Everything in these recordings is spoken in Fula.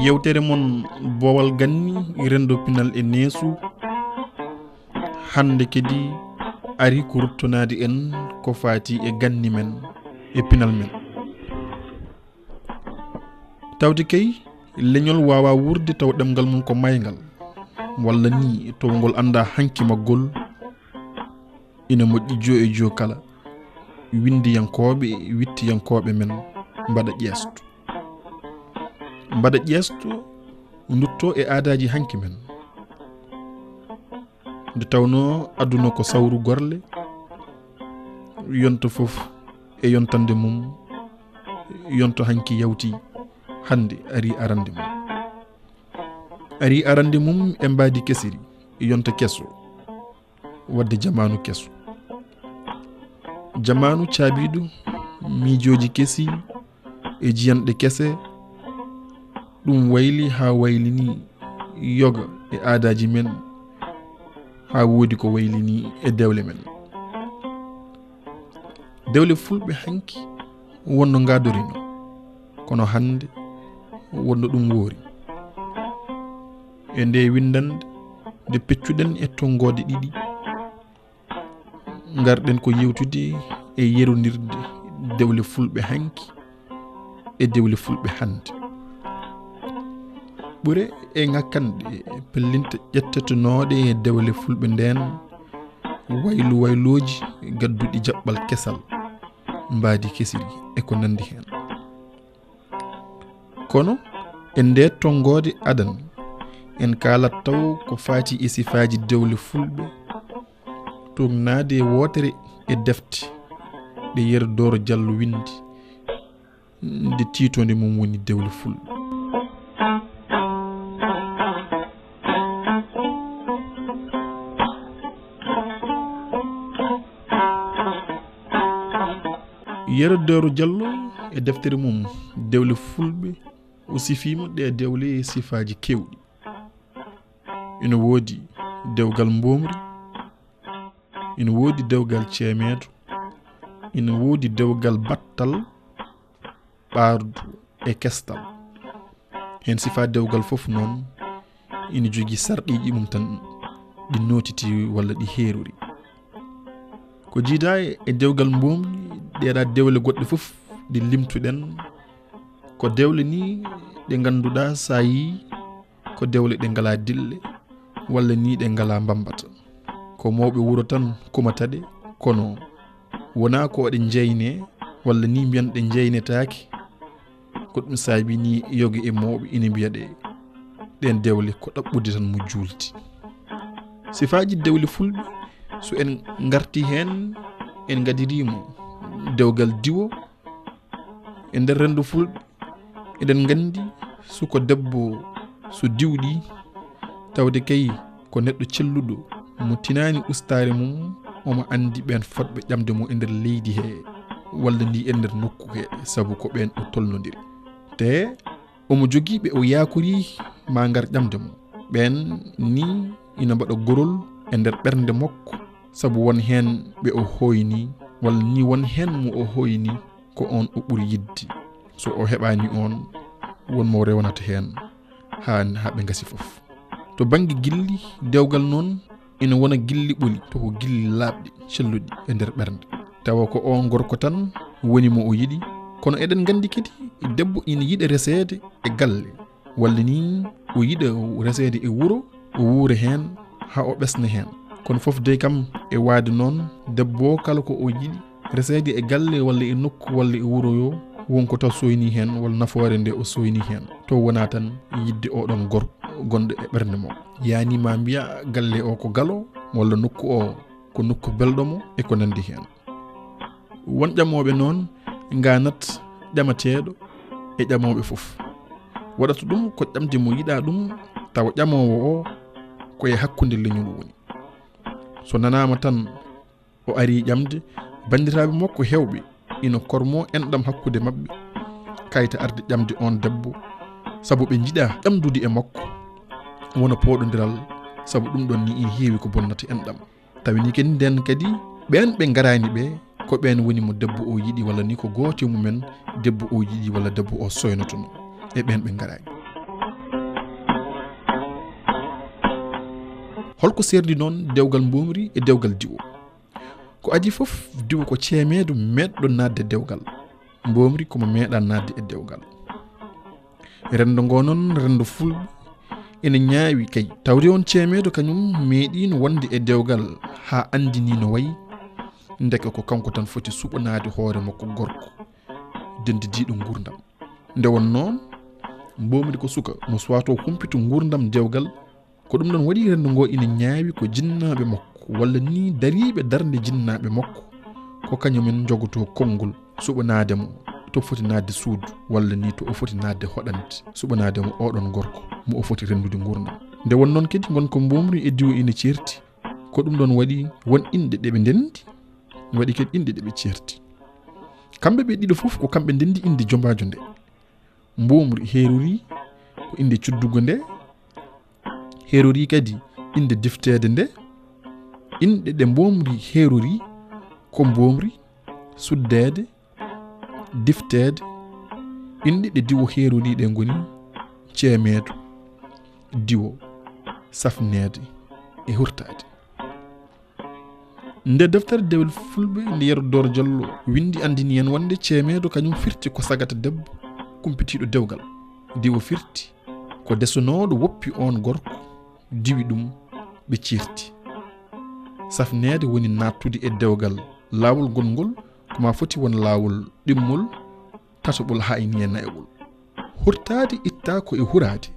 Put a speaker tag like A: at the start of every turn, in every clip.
A: yewtere mon boowal ganni rendo pinal e neesu hande kedi ari ko ruttonade en ko faati e ganni men e pinal men tawde kay leñol wawa wurde taw ɗemgal mum ko maygal walla ni to ngol anda hanki maggol ina moƴƴi jo e jo kala windiyankoɓe e wittiyankoɓe men mbaɗa ƴeesto dutto e aadaji hanki men nde tawno aduna ko sawru gorle yonto fof e yontande mum yonto hanki yawti hande ari arande mum e mbadi kesiri yonto kesso wadde jamanu caabiɗo miijoji kesi e jiyanɗe kese ɗum wayli ha waylini yoga e aadaji men ha woodi ko waylini e dewle men dewle fulɓe hanki wonno ngadorino kono hande wonno ɗum woori e nde windande nde peccuɗen e tongode ɗiɗi garɗen ko yewtude e yerondirde dewle fulɓe hanki e dewle fulɓe hande ɓure e ngakkanɗe pellinta ƴettetenoɗe e dewle fulɓe nden wayloji gadduɗi jaɓɓal kesal mbadi kesiri e ko nandi hen kono e nde tongode adan en kalat taw ko faati e Sifaaji Dewle Fulɓe Tuugnaade wotere e defte ɗe Yero Dooro Jallo windi nde tiitonde mum woni dewle fulɓe Yero Dooro Jallo e deftere mum dewle fulɓe o sifima ɗe dewle e sifaaji kewɗi ina woodi dewgal mboomri ina woodi dewgal ceemeedo ina woodi dewgal baɗtal ɓaardu e kestal hen sifa dewgal fof noon ina jogii sarɗiji mum tan ɗi notiti walla ɗi heerori ko jiida e dewgal mboomri ɗeɗa dewle goɗɗe fof ɗi limtuɗen ko dewle ni ɗe ganduɗa sa yi ko dewle ɗe ngala dille walla ni ɗe ngala mbambata ko mawɓe wuro tan kumataɗe kono wona ko ɗe jeyne walla ni mbiyan ɗe jeynetake ko ɗum saabi ni yoga e mawɓe ina mbiya ɗen dewle ko ɗaɓɓude tan mo julti Sifaaji Dewle Fulɓe so en garti hen en gadirimo dewgal diwo e nder rendo fulɓe eɗen gandi suko debbo so diwɗi tawde kay ko neɗɗo celluɗo mo tinani ustare mum omo andi ɓen fotɓe ƴamde mo e nder leydi he walla ndi e nder nokku he saabu ko ɓen o tolnodiri te omo jogiiɓe o yakori ma ngar ƴamde mo ɓen ni ina mbaɗa gorol e nder ɓernde makko saabu won hen ɓe o hoyni walla ni won hen mo o hoyni ko on o ɓuri yidde so o heɓani on wonmo rewnata hen ha ɓe gasi fof to banggue gilli dewgal noon ina wona gilli ɓoli to ko gilli laaɓɗi celluɗi e nder ɓernde tawa ko on gorko tan woni mo o yiɗi kono eɗen gandi kadi debbo ina yiɗa resede e galle walla ni o yiɗa resede e wuro o wuura hen ha o ɓesna hen kono fof de kam e waade noon debbo kala ko o yiɗi resede e galle walla e nokku walla e wuro yo wonko taw soyni hen walla nafoore nde o soyni hen to wona tan yidde oɗon gorko gonɗo e ɓernde mo yani ma mbiya galle o ko galo walla nokku o ko nokku belɗomo e ko nandi hen won ƴamoɓe noon ganat ƴamateɗo e ƴamoɓe fof waɗata ɗum ko ƴamde mo yiɗa ɗum tawa ƴamowo o koye hakkude leñol woni so nanama tan o ari ƴamde bandiraɓe makko hewɓe ina kormo enɗam hakkude mabɓe kayta arde ƴamde on debbo saabu ɓe jiiɗa ƴamdude e makko wona poɗodiral saabu ɗum ɗon ni ina heewi ko bonnata enɗam tawini kadi nden kadi ɓen ɓe garani ɓe ko ɓen woni mo debbo o yiɗi walla ni ko gooto mumen debbo o yiɗi walla debbo o soynotono e ɓen ɓe garani holko serdi noon dewgal mboomri e dewgal diwo. Ko adi fof diwo ko ceemeedo meɗɗo nadde dewgal, mboomri komo meeɗa nadde e dewgal. Rendo ngo noon rendo fulɓe ene ñaawi kay tawde on ceemeedo kañum meeɗino wonde e dewgal ha anndinii no wayi, ndeke ko kanko tan foti suɓanaade hoore makko gorko dendidiiɗo gurdam. Nde won noon mboomri ko suka mo suwato humpito gurdam dewgal, ko ɗum ɗon waɗi rendo ngo ina ñaawi ko jinnaaɓe makko walla ni dariiɓe darnde jinnaaɓe makko ko kañumen jogoto konngol suɓanaade mo to foti nadde suudu walla ni to o foti nadde hoɗande suɓanaade mo oɗon gorko mo o foti rendude gurdam. Nde won noon kadi gonko mboomri e diwo ina ceerti, ko ɗum ɗon waɗi won inɗe ɗe ɓe ndendi waɗi kadi inɗe ɗe ɓe ceerti. Kamɓe ɓe ɗiɗo fof ko kamɓe ndendi inde jombaajo nde. Mboomri heerori ko inde cuddugo nde, heerori kadi inde defteede nde. Inɗe ɗe mboomri heerori ko mboomri, suddeede, defteede. Inɗe ɗe diwo heerori ɗe ngoni ceemeedo, diwo, safneede e hurtaade. Nde deftere Dewle Fulɓe nde Yero Dooro Jallo windi anndini en wonde ceemeedo kañum firti ko sagata debbo kumpitiiɗo dewgal. Diwo firti ko desanooɗo woppi on gorko, diwi ɗum ɓe ceerti. Safneede woni nattude e dewgal laawol gongol koma foti won laawol ɗimmol tatoɓol ha e niye nayɓol. Hurtaade itta ko e huraade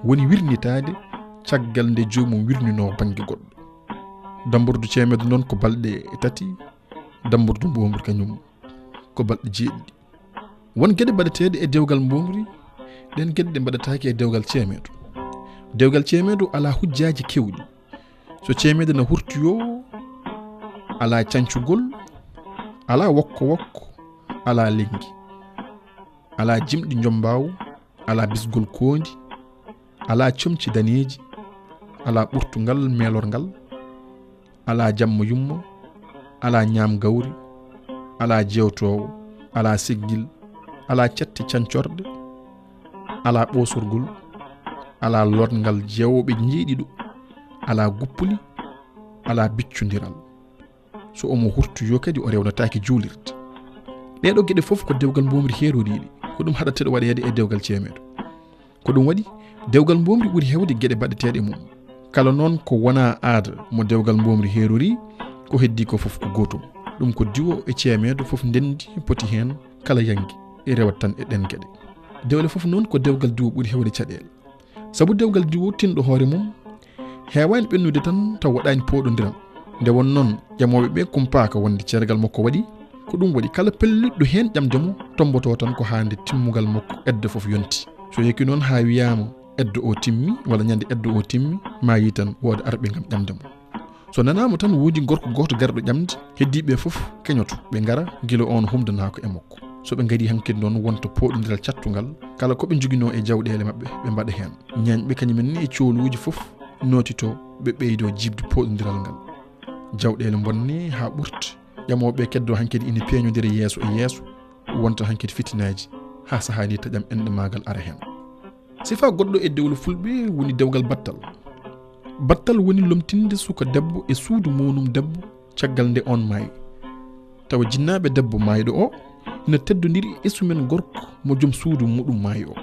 A: woni wirnitaade caggal nde joomum wirnino bange goɗɗo. Dambordu ceemeedo noon ko balɗe tati, dambordu mboomri kañum ko balɗe jeeɗiɗi. Won geɗe mbaɗeteeɗe e dewgal mboomri, ɗen geɗe ɗe mbaɗataake e dewgal ceemeedo. Dewgal ceemeedo ala hujjaaji kewɗi. So ceemeedo no hurtoyo ala cancugol, ala wokko ala lengi, ala jimɗi jombaawu, ala bisgol koondi, ala comci daneeji, ala ɓurtungal meelorngal, ala jamma yummo, ala ñaam gawri, ala jewtowo, ala siggil, ala cetti cancorɗe, ala ɓoosorgol, ala lorngal jewɓe jiiɗiɗo, ala guppuli, ala biccundiral. So omo hurtoyo kadi o rewnataake juulirde. Ɗeɗo geɗe fof ko dewgal mboomri heeroriɗe, ko ɗum haɗateɗo waɗeede e dewgal ceemeedo. Ko ɗum waɗi dewgal mboomri ɓuri hewde geɗe baɗeteeɗe mum. Kala noon ko wona aada mo dewgal mboomri heerori, ko heddi ko fof ko gootum. Ɗum ko diwo e ceemeedo fof ndendi poti heen kala yangi e rewat tan e ɗen geɗe. Dewle fof noon ko dewgal diwo ɓuri hewde caɗeele. Sabu dewgal diwo tinɗo hoore mum heewani ɓennude tan taw waɗani pooɗodiral. Nde won noon ƴamoɓe ɓe kumpaaka wonde ceergal makko waɗi, ko ɗum waɗi kala pelliɗɗo heen ƴamde mo tomboto tan ko hande timmugal makko edde fof yonti. So yeki noon ha wiyama eddo o timmi walla ñande eddo o timmi, ma yi tan wooda arɓe ngam ƴamde mo. So nanama tan woodi gorko goto garɗo ƴamde, heddiɓe fof keñoto ɓe ngara gila on humdanako e makko. So ɓe ngari hankkadi noon wonto pooɗodiral cattugal, kala koɓe jogino e jawɗele maɓɓe ɓe mbaɗa heen. Ñañɓe kañumen ni e cooluji fof notito ɓe ɓeydo jibde pooɗodiral ngal. Jawɗele bonne ha ɓurta, ƴamoɓe keddo hankkadi ina peeñodira yeeso e yeeso, wonta hankkadi fitinaji ha sahani taƴam enɗe magal ara hen. Sifa goɗɗo e Dewle Fulɓe woni dewgal baɗtal. Baɗtal woni lomtinde suka debbo e suudu monum debbo caggal nde on maayi. Tawa jinnaɓe debbo maayiɗo o ina teddodiri e sumen gorko mo joom suudu muɗum maayi o.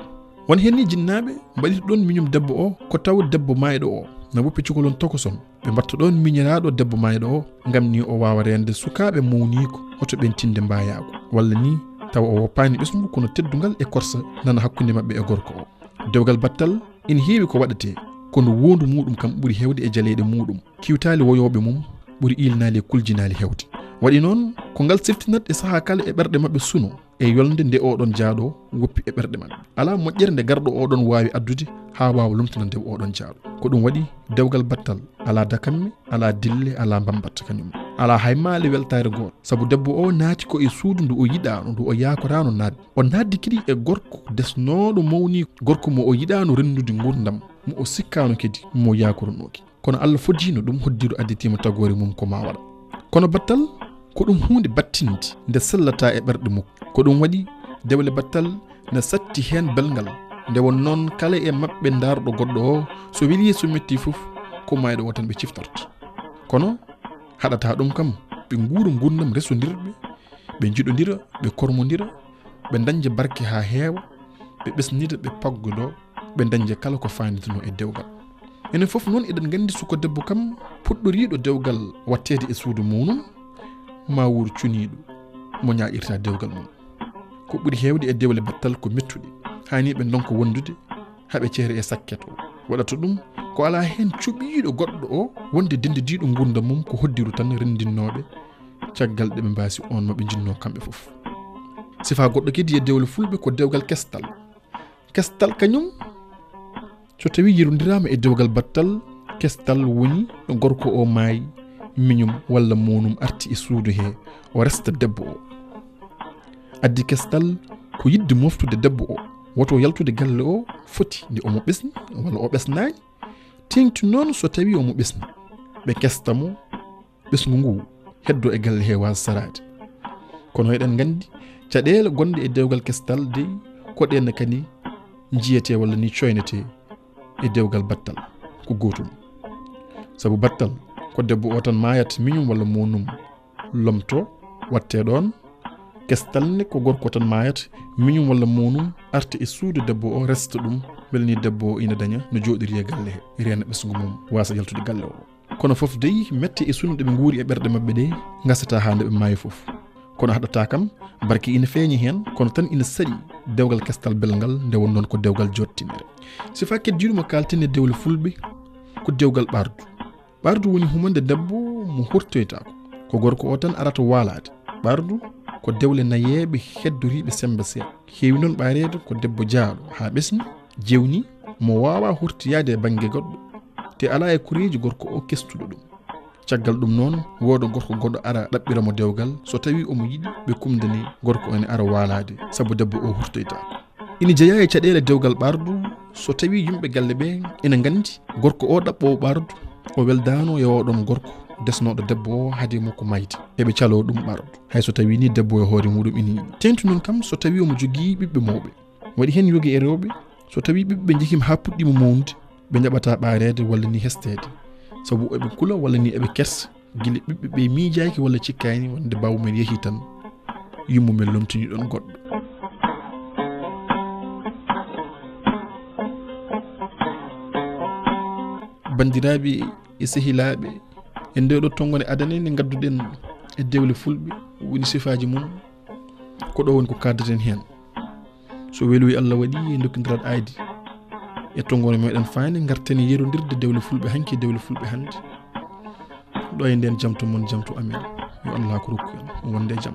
A: Won henni jinnaɓe mbaɗita ɗon miñum debbo o ko taw debbo maayiɗo o na woppi cukalon tokoson, ɓe mbatta ɗon miñiraɗo debbo maayiɗo o ngam ni o wawa rende sukaɓe mawniko hoto ɓentinde mbayago, walla ni tawa o woppani ɓesgu kono teddugal e korsa nana hakkude mabɓe e gorko o. Dewgal baɗtal ina heewi ko waɗate, kono wondu muɗum kam ɓuri hewde e jaleɗe muɗum. Kiwtali woyoɓe mum ɓuri ilnali e kuljinali hewde. Waɗi noon ko ngal siftinat e saaha kala e ɓerɗe maɓɓe suno e yolde nde oɗon jaaɗo woppi e ɓerɗe maɓɓe. Ala moƴƴere nde garɗo oɗon wawi addude ha wawa lumtinande oɗon jaaɗo. Ko ɗum waɗi dewgal baɗtal ala dakamme, ala dille, ala bambatta kañum. Ala haymale weltare goto, sabu debbo o naati ko e suudu ndu o yiɗano, ndu o yakorano nadde. O naddi kadi e gorko desnoɗo mawni, gorko mo o yiɗano rendude gurdam, mo o sikkano kadi mo yakoronoki. Kono Allah fojino ɗum hoddiru additima tagore mum ko ma waɗa. Kono baɗtal ko ɗum hunde battinde nde sellata e ɓerɗe mum. Ko ɗum waɗi dewle baɗtal ne satti hen belngal, nde won noon kala e maɓɓe darɗo goɗɗo o so weeli so metti fof ko mayɗo o tan ɓe ciftorta kono haɗata ɗum kam ɓe nguura gurdam resodirɓe ɓe jiɗodira ɓe kormodira ɓe dañja barke ha heewa ɓe ɓesnida ɓe paggodo ɓe dañja kala ko fanditano e dewgal enen foof noon eɗen gandi suko debbo kam puɗɗoriɗo dewgal wattede e suudu muɗum ma wuur cuniɗo mo ñaƴirta dewgal mum ko ɓuuri hewde e dewle baɗtal ko mettuɗe hani ɓe donko wondude haɓe ceere e sakket o waɗata ɗum ko ala hen cuɓiɗo goɗɗo o wonde dendidiɗo gurdam mum ko hoddiru tan rendinnoɓe caggal ɗeɓe mbasi on maɓe jinno kamɓe foof sifa goɗɗo kedi e dewle fulɓe ko dewgal kestal kañum so tawi yirodirama e dewgal battal kestal woni ɗo gorko o maayi miñum walla monum arti e suudu he o resta debbo o addi kestal ko yidde moftude debbo o woto yaltude galle o foti nde omo ɓesni walla o ɓesnani tengti noon so tawi omo ɓesni ɓe kestamo ɓesgu ngu heddo e galle he wasa sarade kono eɗen gandi caɗele gonɗe e dewgal kestal dey ko ɗenne kadi jiyete walla ni coynete e dewgal battal ko gotum sabu battal ko debbo o tan mayat miñum walla monum lomto watte ɗon kestal ne ko gorko tan mayat miñum walla monum arta e suudu debbo o resta ɗum belni debbo o ina daña no joɗiri e galle he rena ɓesgu mum wasa yaltude galle o kono foof dey mette e sunno ɗeɓe guuri e ɓerɗe mabɓe ɗe gasata ha nde ɓe maayi foof kono haɗata kam barke ina feeñi hen kono tan ina saɗi dewgal kestal belgal nde won noon ko dewgal jottinere sifa keddiɗo mo kalten e dewle fulɓe ko dewgal ɓaardu woni humande debbo mo hurtoytako ko gorko o tan arata walade ɓaardu ko dewle nayeɓe heddoriɓe sembe seeɗa heewi noon ɓaarede ko debbo jaaɗo ha ɓesni jewni mo wawa hurtoyade e banggue goɗɗo te ala e koreji gorko o kestuɗo ɗum caggal ɗum noon wodo gorko goɗɗo ara ɗaɓɓiramo dewgal so tawi omo yiɗi ɓe kumdani gorko ene ara walade sabu debbo o hurtoyta ina jeeya e caɗele dewgal ɓaardu so tawi yimɓe galle ɓe ina gandi gorko o ɗaɓɓowo ɓaardu o weldano e oɗon gorko desnoɗo debbo o haade makko mayde heɓe calo ɗum ɓaardu hay so tawi ni debbo e hoore muɗum ina yiɗi tentu noon kam so tawi omo jogui ɓiɓɓe mawɓe waɗi hen yogi e rewɓe so tawi ɓiɓɓe jehima ha puɗɗima mawde ɓe jaɓata ɓaarede walla ni hestede sabu eɓe kula walla ni eɓe kersa guila ɓiɓɓe ɓe miijaki walla cikkani wonde bawmumen yeehi tan yummumen lomtini ɗon goɗɗo bandiraɓe e sehilaɓe e ndeɗo tongone adane nde gadduɗen e dewle fulɓe woni sifaji mum ko ɗo woni ko kaddaten hen so weloyi Allah waɗi e dokkodirat aydi e tongone meɗen fayne garten yerodirde dewle fulɓe hanki dewle fulɓe hande ɗo e nden jamto mon jamto amen yo Allah ko rokku en wonde jaam